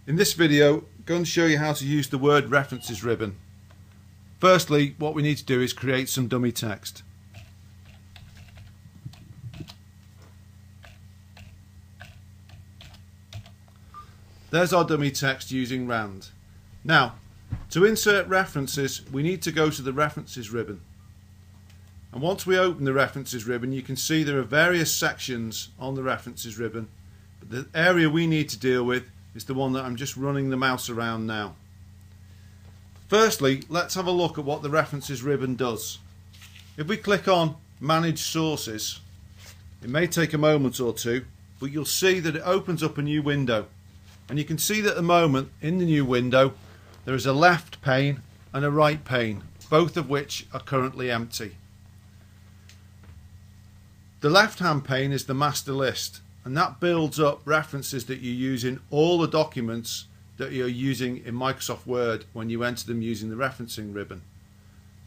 In this video, I'm going to show you how to use the Word References ribbon. Firstly, what we need to do is create some dummy text. There's our dummy text using Rand. Now, to insert references, we need to go to the References ribbon. And once we open the References ribbon, you can see there are various sections on the References ribbon. But the area we need to deal with is the one that I'm just running the mouse around now. Firstly, let's have a look at what the References ribbon does. If we click on Manage Sources, it may take a moment or two, but you'll see that it opens up a new window. And you can see that at the moment in the new window there is a left pane and a right pane, both of which are currently empty. The left hand pane is the master list, and that builds up references that you use in all the documents that you're using in Microsoft Word when you enter them using the referencing ribbon.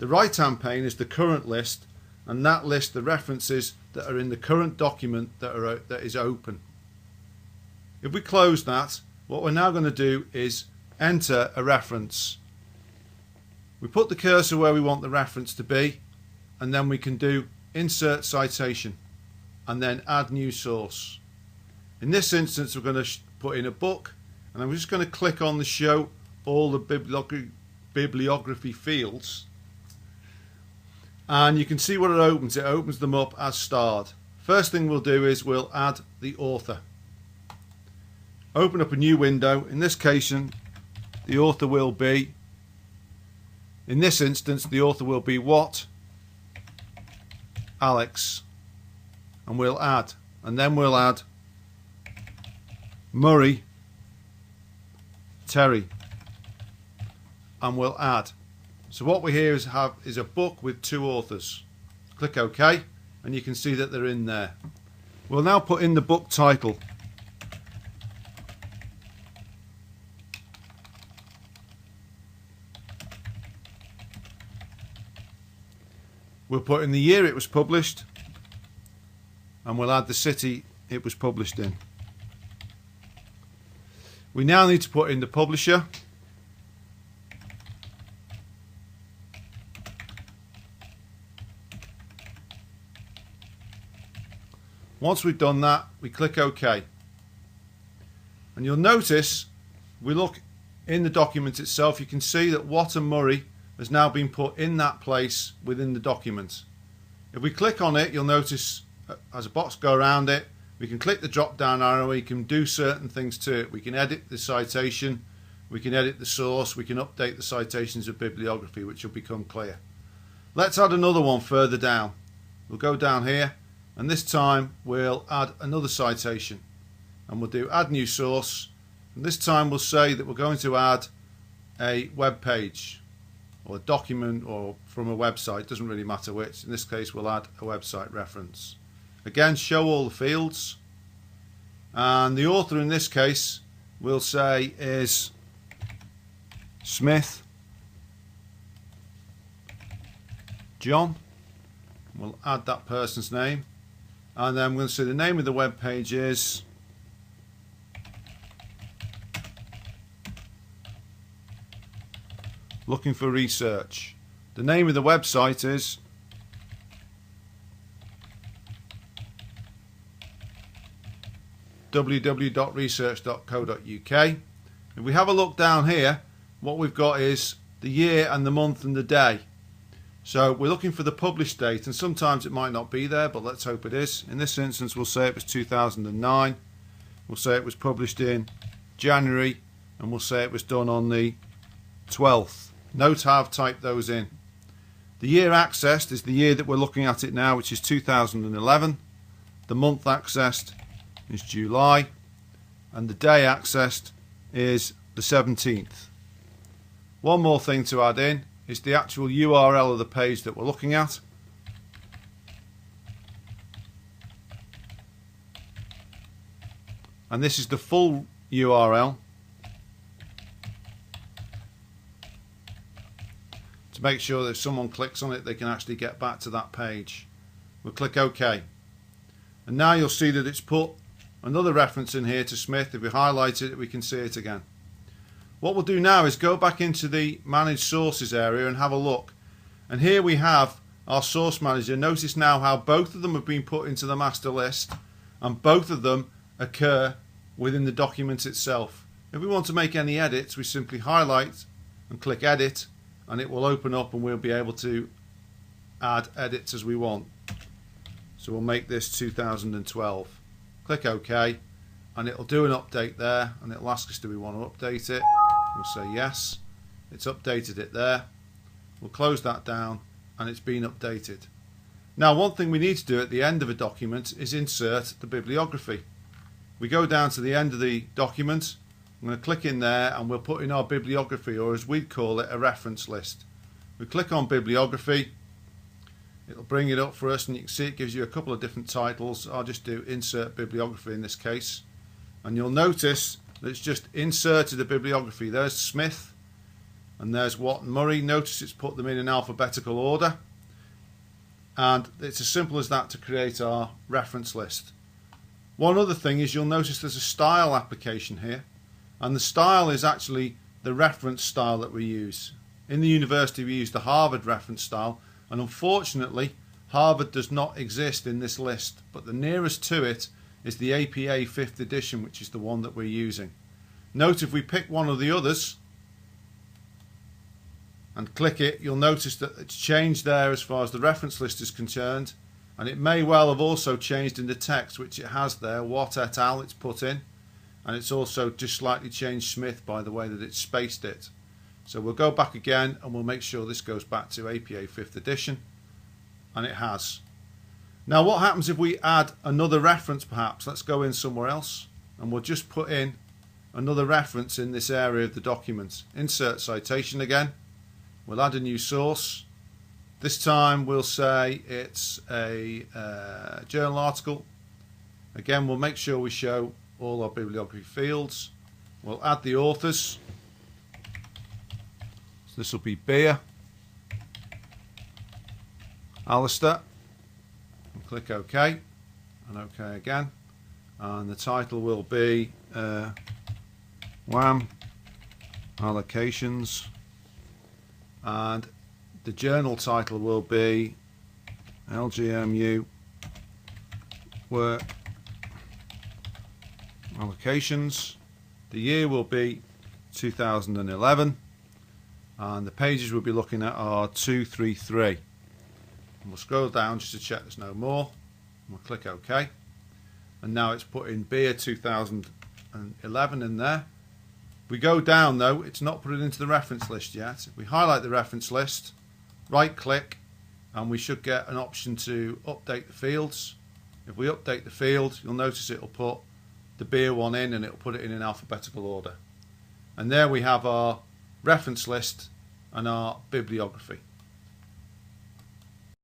The right hand pane is the current list, and that lists the references that are in the current document that is open. If we close that, what we're now going to do is enter a reference. We put the cursor where we want the reference to be, and then we can do Insert Citation and then Add New Source. In this instance, we're going to put in a book, and I'm just going to click on the Show All the Bibliography Fields, and you can see what it opens. It opens them up as starred. First thing we'll do is we'll add the author. Open up a new window. In this case, the author will be, in this instance, the author will be Watt Alex, and we'll add, and then we'll add Murray Terry, and we'll add. So what we here is a book with two authors. Click OK, and you can see that they're in there. We'll now put in the book title. We'll put in the year it was published, and we'll add the city it was published in. We now need to put in the publisher. Once we've done that, we click OK. And you'll notice, we look in the document itself, you can see that Watt and Murray has now been put in that place within the document. If we click on it, you'll notice as a box go around it, we can click the drop down arrow, we can do certain things to it. We can edit the citation, we can edit the source, we can update the citations of bibliography, which will become clear. Let's add another one further down. We'll go down here, and this time we'll add another citation, and we'll do Add New Source, and this time we'll say that we're going to add a web page or a document or from a website, doesn't really matter which. In this case we'll add a website reference. Again, show all the fields, and the author in this case we'll say is Smith John. We'll add that person's name, and then we'll say the name of the web page is Looking for Research. The name of the website is www.research.co.uk. If we have a look down here, what we've got is the year and the month and the day. So we're looking for the published date, and sometimes it might not be there, but let's hope it is. In this instance we'll say it was 2009. We'll say it was published in January, and we'll say it was done on the 12th. Note how I've typed those in. The year accessed is the year that we're looking at it now, which is 2011. The month accessed is July, and the day accessed is the 17th. One more thing to add in is the actual URL of the page that we're looking at. And this is the full URL to make sure that if someone clicks on it they can actually get back to that page. We'll click OK, and now you'll see that it's put another reference in here to Smith. If we highlight it, we can see it again. What we'll do now is go back into the Manage Sources area and have a look. And here we have our source manager. Notice now how both of them have been put into the master list and both of them occur within the document itself. If we want to make any edits, we simply highlight and click Edit, and it will open up and we'll be able to add edits as we want. So we'll make this 2012. Click OK, and it'll do an update there, and it'll ask us, do we want to update it? We'll say yes. It's updated it there. We'll close that down, and it's been updated. Now, one thing we need to do at the end of a document is insert the bibliography. We go down to the end of the document. I'm going to click in there and we'll put in our bibliography, or as we'd call it, a reference list. We click on bibliography, it'll bring it up for us, and you can see it gives you a couple of different titles. I'll just do insert bibliography in this case, and you'll notice that it's just inserted a bibliography. There's Smith and there's Watt and Murray. Notice it's put them in alphabetical order, and it's as simple as that to create our reference list. One other thing is you'll notice there's a style application here. And the style is actually the reference style that we use. In the university we use the Harvard reference style, and unfortunately Harvard does not exist in this list, but the nearest to it is the APA 5th edition, which is the one that we're using. Note if we pick one of the others and click it, you'll notice that it's changed there as far as the reference list is concerned, and it may well have also changed in the text, which it has there, Watt et al. It's put in. And it's also just slightly changed Smith by the way that it's spaced it. So we'll go back again and we'll make sure this goes back to APA 5th edition, and it has. Now what happens if we add another reference perhaps? Let's go in somewhere else and we'll just put in another reference in this area of the document. Insert citation again. We'll add a new source. This time we'll say it's a journal article. Again, we'll make sure we show all our bibliography fields. We'll add the authors. So this will be Beer, Alistair. And click OK, and OK again. And the title will be WAM Allocations, and the journal title will be LGMU Work Allocations. The year will be 2011, and the pages we'll be looking at are 233. And we'll scroll down just to check there's no more. We'll click OK, and now it's put in Beer 2011 in there. We go down though, it's not put it into the reference list yet. If we highlight the reference list, right click, and we should get an option to update the fields. If we update the field, you'll notice it'll put the Beer one in, and it'll put it in alphabetical order. And there we have our reference list and our bibliography.